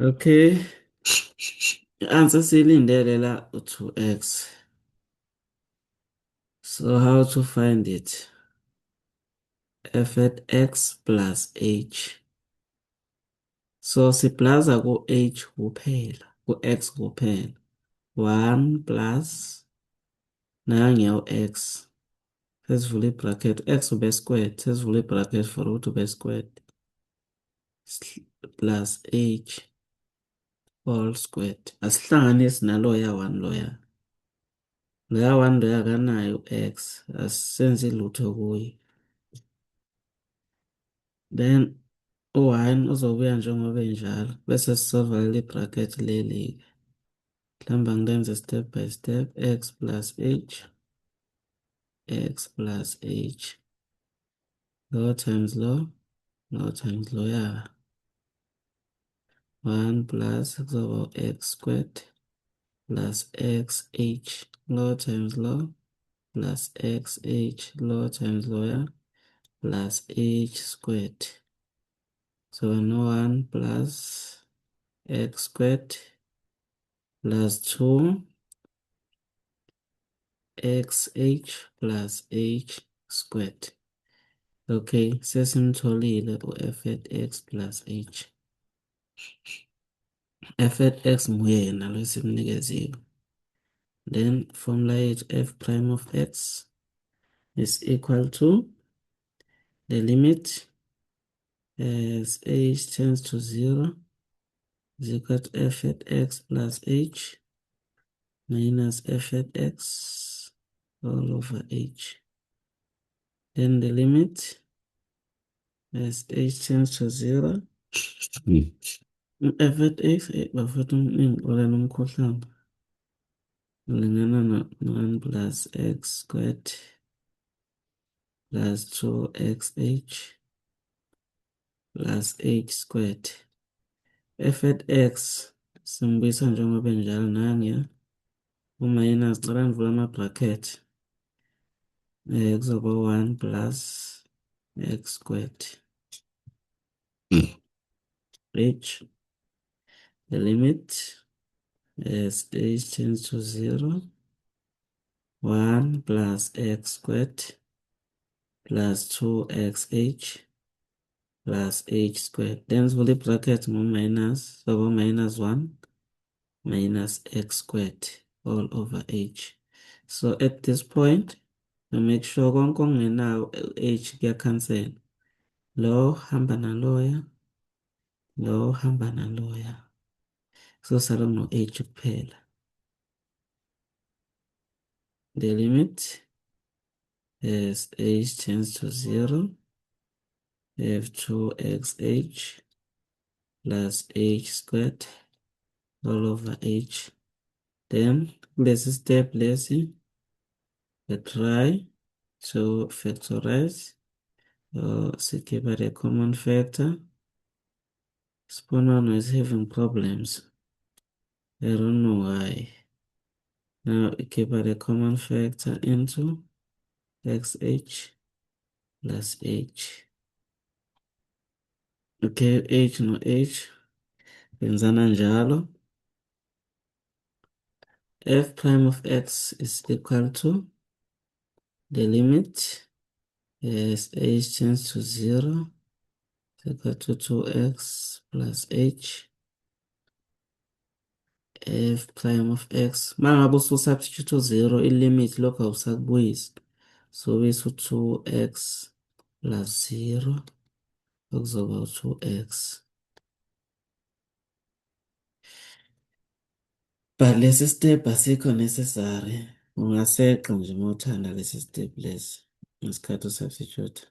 Okay, i-answer siyilindele la u-2x. So how to find it? F at x plus h. So siblaza ku-h kuphela, ku-x kuphela. 1 plus nangiya u-x. Sesivula i-bracket, x ube squared. Sesivula i-bracket for ukuthi ube squared. Plus h all squared. Asihlanganisi naloya 1 loya. Loya 1 loya akanayo u-x. Asisenzi lutho kuye. Then u-1 uzobuya njengoba enjalo. Bese sisovalela i-bracket leli-ke. Mhlawumbe ngilenze step by step. X plus h. X plus h. Lo times lo. Lo times lo ya. 1 plus kuzoba x squared plus xh. Lo times lo plus xh. Lo times lo ya plus h squared. So no 1 plus x squared plus 2 xh plus h squared. Okay, sesimtholile u-f at x plus h. F at x nguye yena lo esimnikeziwe. Then formula yethu f prime of x is equal to the limit as h tends to 0 is equal to f at x plus h minus f at x all over h. Then the limit as h tends to 0 f at x bafethu ngibona nomkhohlane ulingana no-1 plus x squared plus 2xh plus h squared. F at x simbuyisa njengoba enjalo nangiya u-minus cala ngivula ama-bracket kuzoba 1 plus x squared h. The limit as h tends to 0 1 plus x squared plus 2xh plus h squared. Then sivula i-bracket ngo-minus, so minus 1 minus x squared all over h. So at this point, we make sure konke okungenawo h kuyakhansela. Lo hamba naloya, lo hamba naloya. Kuzosala kuno-h kuphela. The limit as h tends to 0, we have 2xh plus h squared all over h. Then kulesi step lesi we try to factorize or sikhipha the common factor. Spawn1 is having problems. I don't know why. Now we keep the common factor into xh plus h. Okay, h no h benzana njalo. F prime of x is equal to the limit as h tends to 0 is equal to 2x plus h. F prime of x mangabe ususubstitute 0 ilimit lokho awusakubuyisi, so bese 2x plus 0 okuzoba 2x. But lesi step asikho necessary. Ungaseqa nje uma uthanda lesi step lesi ngesikhathi usubstitute.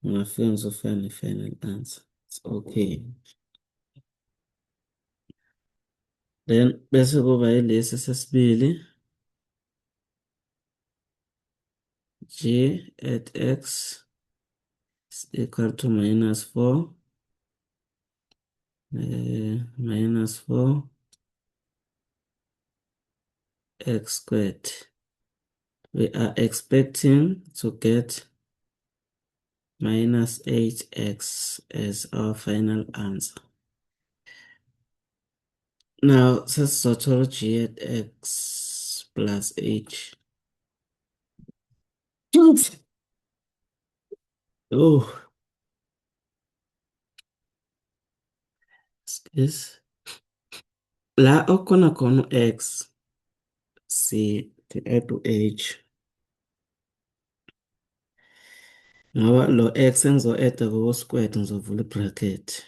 Ungafika ngizofika ne-final answer. It's okay. Then bese kuba yilesi sesibili. G at x is equal to minus 4. Minus 4 x squared. We are expecting to get minus 8x as our final answer. Now, sesizothola g at x plus h. Oh, is la okhona khona u-x si-add u-h ngoba lo x engizo-add-a kuwo-squared ngizovula i-bracket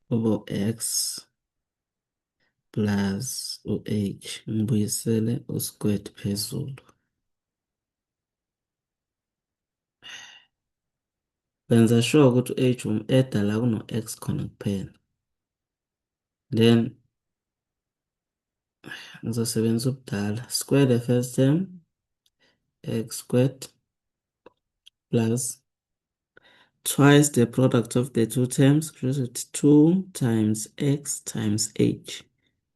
kube x plus u-h ngibuyisele u-squared phezulu. Benza sure ukuthi u-h umu-add-a la kuno-x khona kuphela. Then ngizosebenzisa ubudala. Square the first term, x squared plus twice the product of the two terms, which is 2 times x times h.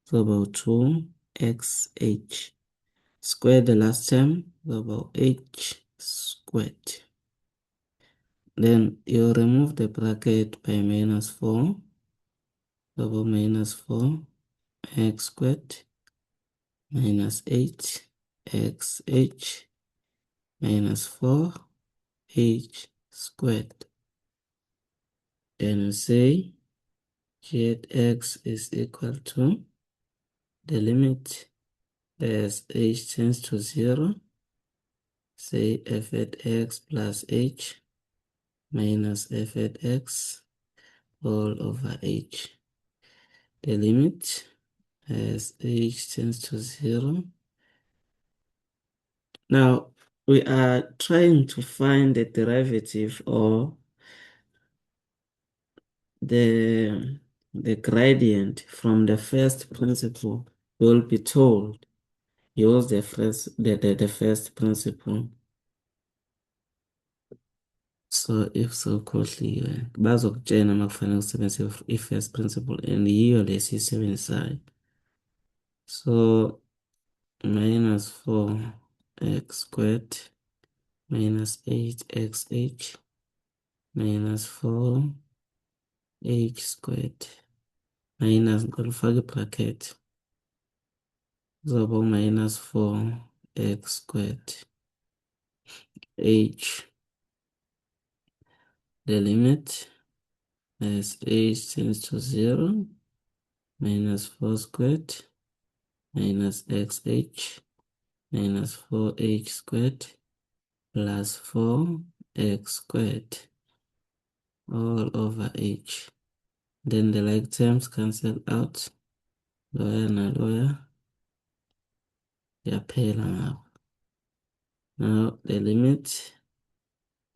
So about 2xh. Square the last term, so about h squared. Then you remove the bracket by minus 4, so about minus 4 x squared minus 8xh minus 4h squared. Then you say g at x is equal to the limit as h tends to 0, say f at x plus h minus f at x all over h. The limit as h tends to 0. Now, we are trying to find the derivative or the, the gradient from the first principle. We will be told use the first principle. So if sokhohliwe bazokutshena uma kufanele usebenzise i-first principle and yiyo lesiyisebenzisayo. So minus 4x squared minus 8xh minus 4h squared minus ngicela ufake i-bracket kuzoba minus 4x squared h. The limit as h tends to 0 minus 4 squared minus xh minus 4h squared plus 4x squared all over h. Then the like terms cancel out. Loya na loya yaphela ngapha. Now the limit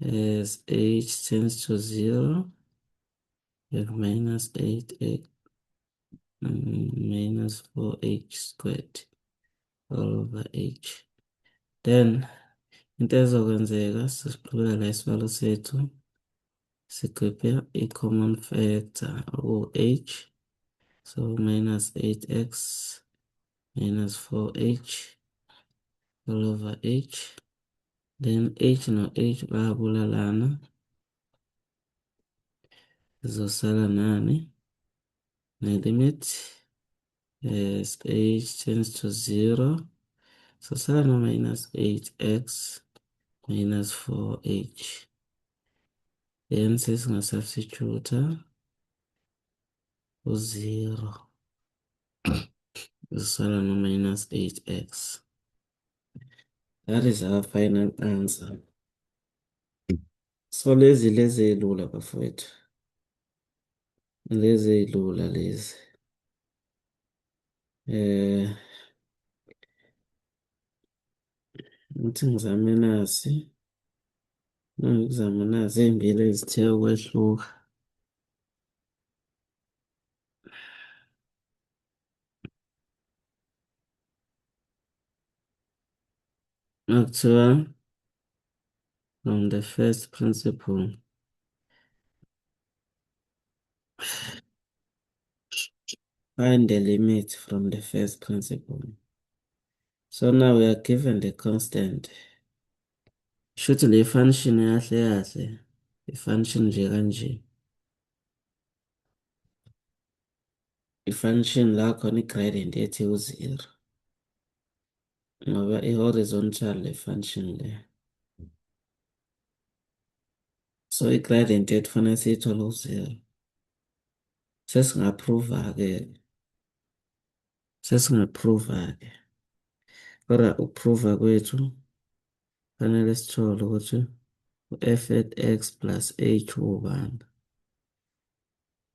as h tends to 0 with minus 8x minus 4h squared all over h. Then into ezokwenzeka sisiqhubeka la isibalo sethu sikhiphe i-common factor u-h. So minus 8x minus 4h all over h. Then h no h bayabulalana. Zizosala nani? The limit as h tends to 0. So sala no minus 8x minus 4h. Then sesingasubstitute u-0. Zizosala no minus 8x. That is our final answer. So lezi ey'lula bafowethu. Lezi ey'lula lezi. Ngithi ngizame nasi. Ngizame nazi ey'mbili ezithe ukwehluka. Makuthiwa from the first principle. Find the limit from the first principle. So now we are given the constant. Shuthi le function kahle kahle, i-function nje kanje. i-function lakho i-gradient yethi u-0 ngoba i-horizontal le function le. So i-gradient yethu fanele siyithole u-0. Sesingaprova-ke kodwa ukuprova kwethu fanele sithole ukuthi u-f at x plus h ubani,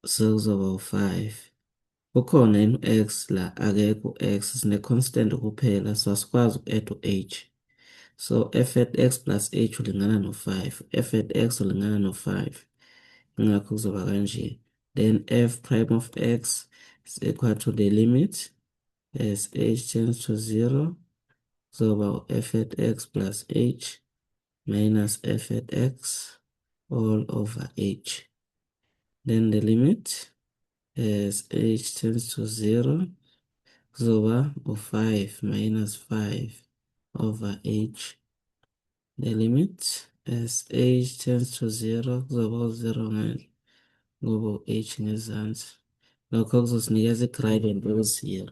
sekuzoba u-5. Ukhona yini u-x la? Akekho u-x, sine-constant kuphela, so asikwazi uku-add u-h. So f at x plus h ulingana no-5, f at x ulingana no-5, ingakho kuzoba kanje. Then f prime of x is equal to the limit as h tends to 0, kuzoba f at x plus h minus f at x all over h. Then the limit as h tends to 0, kuzoba u-5 minus 5 over h. The limit as h tends to 0, kuzoba u-0 ngale, ngoba u-h ngezansi. Lokho kuzosinikeza i-gradient u-0.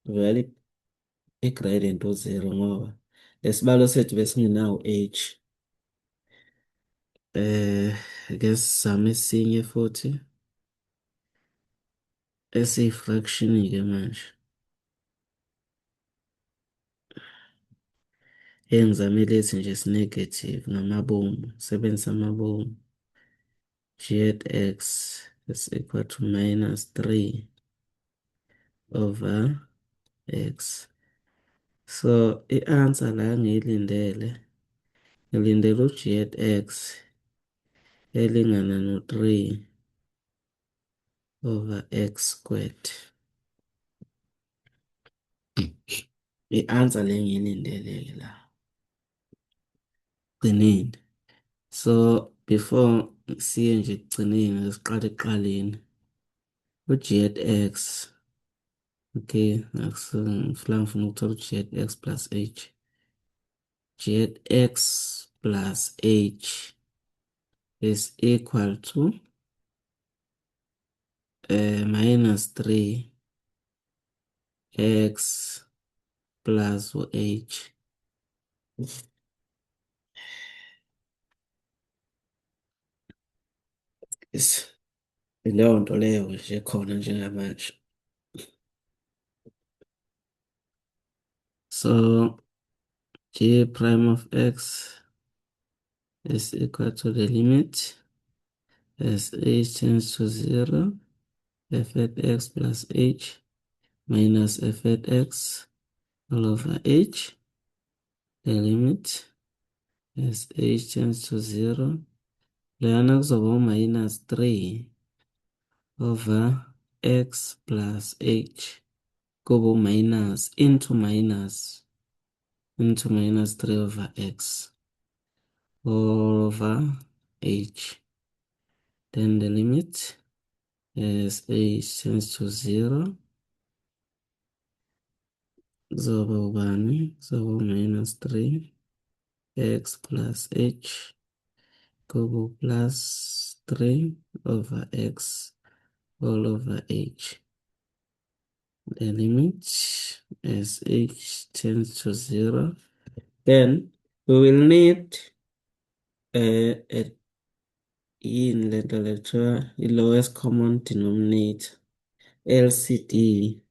Vele i-gradient u-0 ngoba lesibalo sethu besingenawo h. Ake sizame esinye futhi esiyi-fraction-ke manje. Ngizame lethi nje esi-negative ngamabomu, sebenzisa amabomu. G at x is equal to minus 3 over x. So i-answer la ngiyilindele, ngilindele u-g at x elingana no-3 over x squared. I-answer le ngiyilindele-ke la. Gcinile. So before siye nje ekugcineni siqale ekuqaleni. U-g at x, okay, ngifuna ukuthola u-g at x plus h. G at x plus h is equal to minus 3 x plus h. Yes. Ileyo nto leyo nje khona njengamanje. So g prime of x is equal to the limit as h tends to 0, f at x plus h minus f at x all over h. The limit as h tends to 0. Leyana kuzoba minus 3 over x plus h. Kubo minus into minus 3 over x all over h. Then the limit as h tends to 0. Zoba ubani, zoba minus 3 x plus h. Kubo plus 3 over x all over h. The limit as h tends to 0. Then we will need in the lowest common denominator, LCD.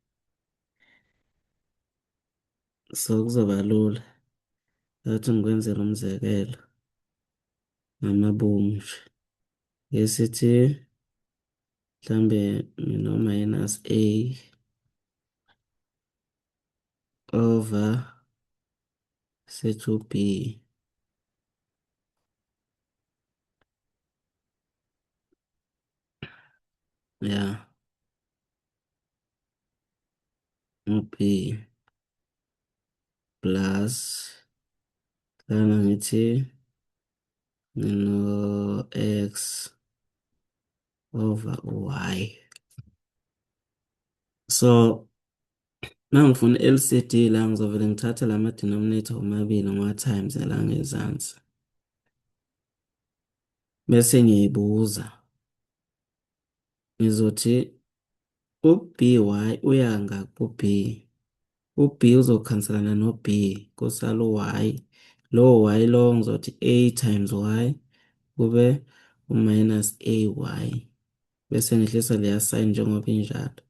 So kuzoba lula ukuthi ngikwenzela umzekelo ngamabomu nje. Ngesithi mhlambe ngino-minus a over sethu b. Yeah, u-b plus lana ngithi ngino-x over y. So mangifuna i-LCD la ngizovele ngithathe lama-denominator omabili ngiwa-times la ngezansi. Bese ngiyibuza. Ngizothi u-by uya ngaku-b. u-b uzokhanselana no-b, kusala u-y. Lowo y lowo ngizothi a times y kube u-minus ay. Bese ngehlisa leya sign njengoba injalo.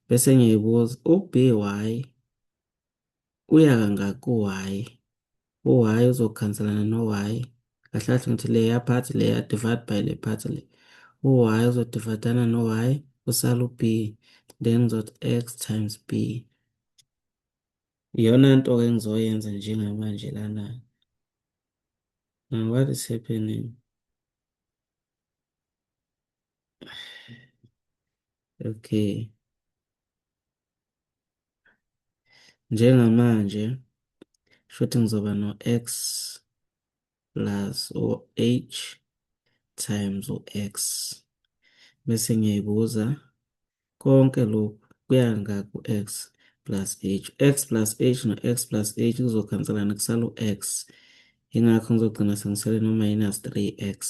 Bese ngiyayibuza, u-by uya ngaku-y. u-y uzokhanselana no-y. Kahle kahle ngithi leya part leya divide by le part le. u-y uzodivadana no-y, kusala u-b. Then ngizothi x times b. Iyona nto-ke engizoyenza njengamanje lana. Now what is happening? Okay. Njengamanje shuthi ngizoba no-x plus u-h times u-x. Bese ngiyayibuza konke lokhu kuya ngaku-x plus h. X plus h no-x plus h kuzokhanselana kusala u-x. Yingakho ngizogcina sengisele no-minus 3x.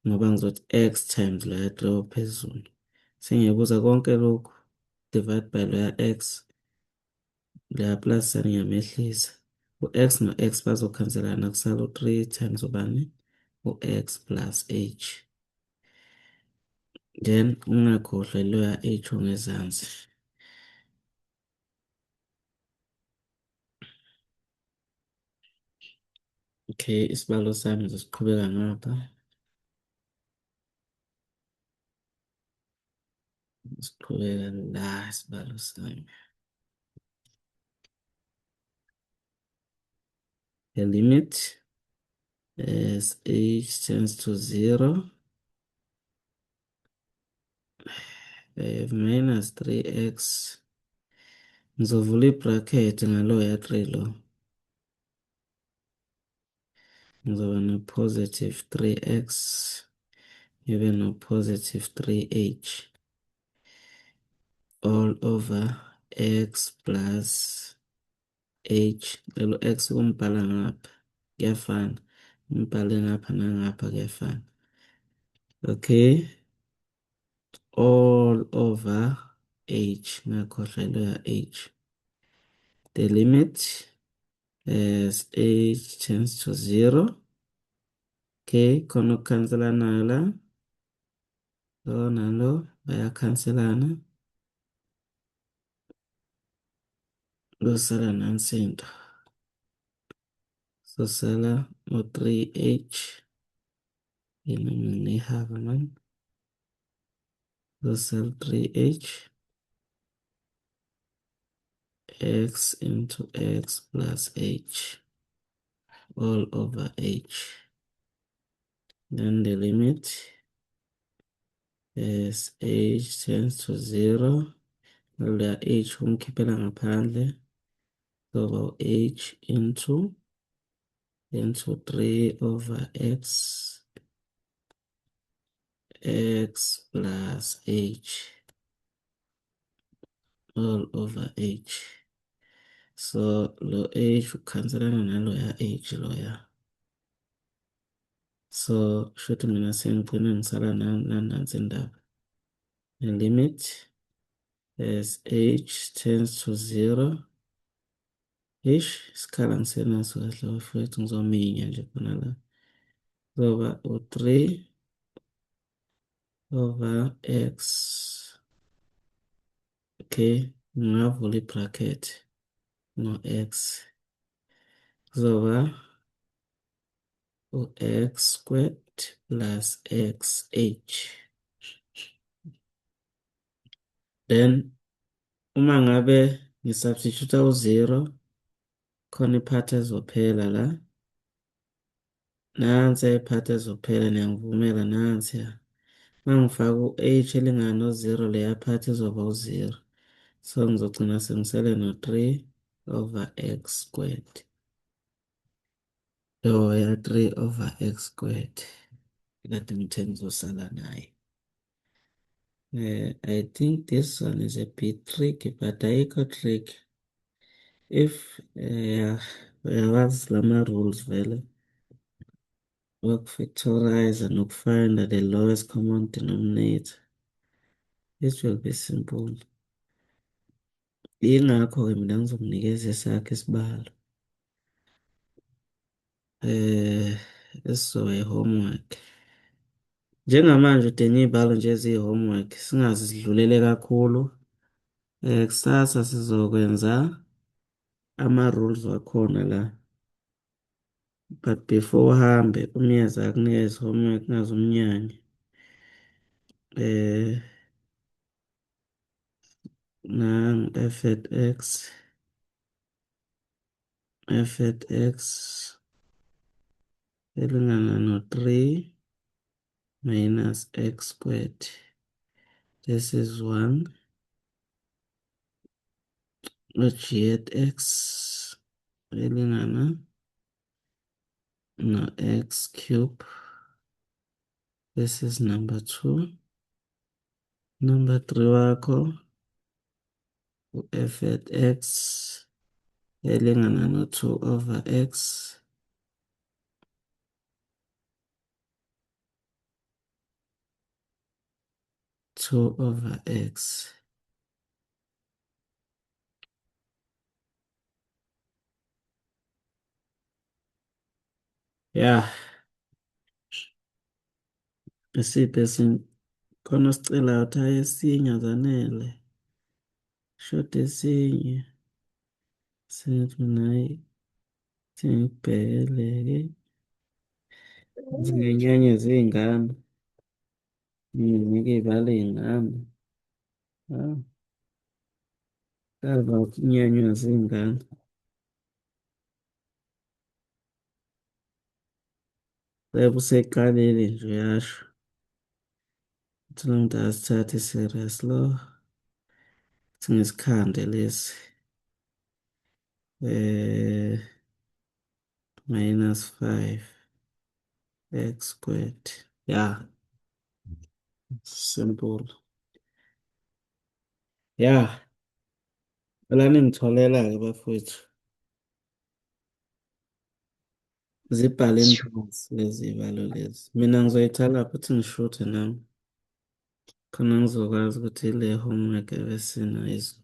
Ngoba ngizothi x times loya 3 ophezulu. Sengiyabuza konke lokhu divide by loya x. Leya plus sign ngiyamehlisa. U-x no-x bazokhanselana kusala u-3 times ubani? U-x plus h. Then ungakhohlwa loya h ongezansi. Okay, isibalo sami ngizosiqhubeka ngapha. Siqhubeka la isibalo sami. The limit as h tends to 0. I have minus 3x. Ngizovula i-bracket ngalo ya 3 lo. Ngizoba no-positive 3x. Ngibe no-positive 3h. All over x plus h. Lelo x umbhala ngapha kuyafana. Umbhale ngapha nangapha kuyafana. Okay. All over h. Ngakhohlwa lo ya h. The limit as h tends to 0. Okay, khona ukukhanselana la. Lo nalo bayakhanselana. Losala nansi into. Sosala u-3h. Yini ngihaba man. Losala 3h. X into x plus h. All over h. Then the limit as h tends to 0. La h umkhiphela ngaphandle. So h into 3 over x plus h all over h. So lo h ukhanselana nalo ya h lo ya. So shuthi mina sengigcina ngisala nansi indaba. The limit as h tends to 0. Isikhala ngisenaso kahle bafowethu ngizominya nje khona la. Kuzoba u-3 over x. Okay, ngingavula i-bracket no-x. Kuzoba u-x squared plus xh. Then uma ngabe ngisubstitute u-0 khona iphathi ezophela la. Nansi iphathi ezophela niyangivumela nansi ya. Mangifaka u-h elingana no-0 leya phathi izoba u-0. So ngizogcina sengisele no-3 over x squared. Lo ya 3 over x squared. Kade ngithe ngizosala naye. I think this one is a bit tricky, but ayikho tricky. If uyawazi lama rules vele. Work factorize and find the lowest common denominator. It will be simple. Yingakho-ke mina ngizokunikeza esakho isibalo. Esizoba i-homework. Njengamanje udinga iy'balo nje eziyi-homework, singaze sidlulele kakhulu. Kusasa sizokwenza ama-rules wakhona la. But before uhambe, umyeza akunikeze homework ungaze umnyanye. Nangu f at x, f at x elingana no-3 minus x squared. This is 1. G at x elingana no-x cube. This is number 2. Number 3 wakho f at x elingana no-2 over x. Two over x. Yeah. Isiphi khona osicelayo ukuthi hayi esinye azanele. Shoda esinye. Sithi mina hayi ngibhekele-ke. Zingenyanye zey'ngane. Nginike iy'balo iy'ngane. Ngava ukunyanywa zingane. Ceba useqalile nje uyasho. Uthi lo muntu asithathe serious lo. Uthi ngesikhande lesi. Minus 5 x squared. Yeah, simple. Yeah. Ela ningitholela-ke bafowethu. Zibhaleni phansi lezi y'balo lezi. Mina ngizoyithala futhi ngishuthe nami. Khona ngizokwazi ukuthi ile homework ebesinayo.